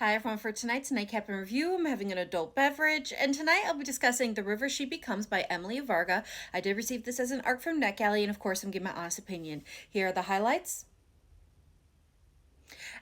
Hi everyone, for tonight's Nightcap in Review, I'm having an adult beverage, and tonight I'll be discussing The River She Becomes by Emily Varga. I did receive this as an ARC from NetGalley, and of course I'm giving my honest opinion. Here are the highlights.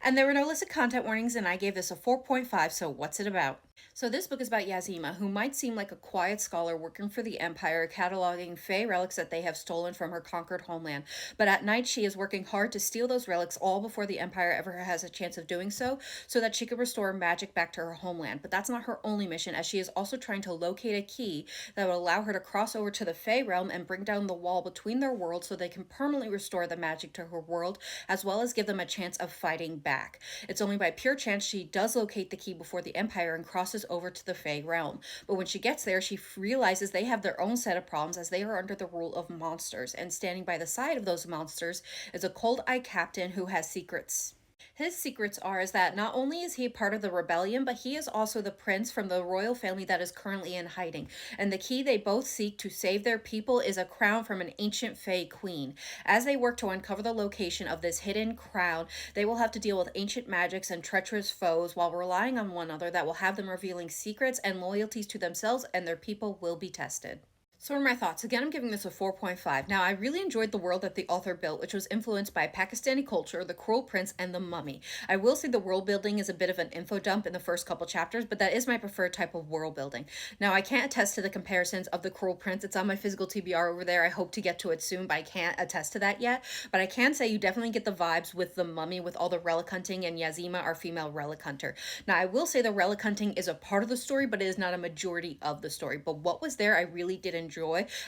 And there were no listed content warnings, and I gave this a 4.5, so what's it about? So this book is about Yazima, who might seem like a quiet scholar working for the Empire, cataloging Fey relics that they have stolen from her conquered homeland. But at night, she is working hard to steal those relics all before the Empire ever has a chance of doing so that she could restore magic back to her homeland. But that's not her only mission, as she is also trying to locate a key that would allow her to cross over to the Fey realm and bring down the wall between their worlds so they can permanently restore the magic to her world, as well as give them a chance of fighting back. It's only by pure chance she does locate the key before the Empire and crosses over to the Fey realm. But when she gets there, she realizes they have their own set of problems as they are under the rule of monsters. And standing by the side of those monsters is a cold-eyed captain who has secrets. His secrets are is that not only is he part of the rebellion, but he is also the prince from the royal family that is currently in hiding. And the key they both seek to save their people is a crown from an ancient Fey queen. As they work to uncover the location of this hidden crown, they will have to deal with ancient magics and treacherous foes while relying on one another that will have them revealing secrets and loyalties to themselves, and their people will be tested. So what are my thoughts? Again, I'm giving this a 4.5. Now, I really enjoyed the world that the author built, which was influenced by Pakistani culture, the Cruel Prince, and the Mummy. I will say the world building is a bit of an info dump in the first couple chapters, but that is my preferred type of world building. Now, I can't attest to the comparisons of the Cruel Prince. It's on my physical TBR over there. I hope to get to it soon, but I can't attest to that yet. But I can say you definitely get the vibes with the Mummy, with all the relic hunting, and Yazima, our female relic hunter. Now, I will say the relic hunting is a part of the story, but it is not a majority of the story. But what was there, I really did enjoy.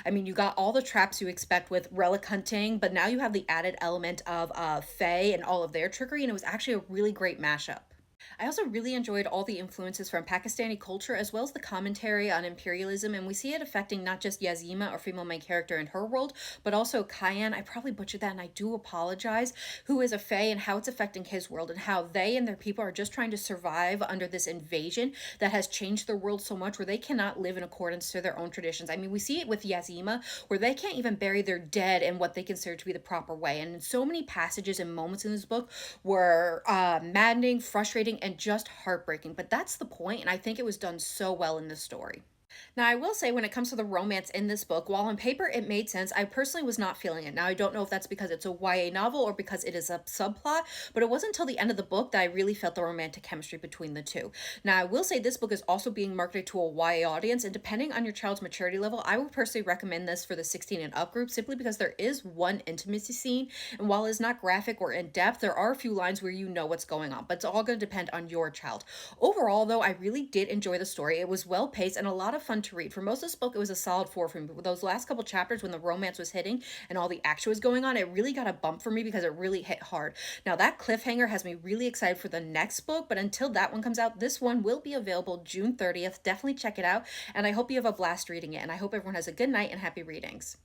I mean, you got all the traps you expect with relic hunting, but now you have the added element of Fae and all of their trickery, and it was actually a really great mashup. I also really enjoyed all the influences from Pakistani culture as well as the commentary on imperialism, and we see it affecting not just Yazima, our female main character in her world, but also Kyan. I probably butchered that and I do apologize, who is a Fae, and how it's affecting his world and how they and their people are just trying to survive under this invasion that has changed their world so much where they cannot live in accordance to their own traditions. I mean, we see it with Yazima where they can't even bury their dead in what they consider to be the proper way. And in so many passages and moments in this book were maddening, frustrating, and just heartbreaking. But that's the point, and I think it was done so well in this story. Now, I will say when it comes to the romance in this book, while on paper it made sense, I personally was not feeling it. Now, I don't know if that's because it's a YA novel or because it is a subplot, but it wasn't until the end of the book that I really felt the romantic chemistry between the two. Now, I will say this book is also being marketed to a YA audience, and depending on your child's maturity level, I would personally recommend this for the 16 and up group simply because there is one intimacy scene, and while it's not graphic or in depth, there are a few lines where you know what's going on, but it's all going to depend on your child. Overall, though, I really did enjoy the story. It was well paced and a lot of fun to read. For most of this book, it was a solid 4 for me. But with those last couple chapters, when the romance was hitting and all the action was going on, it really got a bump for me because it really hit hard. Now, that cliffhanger has me really excited for the next book, but until that one comes out, this one will be available June 30th. Definitely check it out, and I hope you have a blast reading it, and I hope everyone has a good night and happy readings.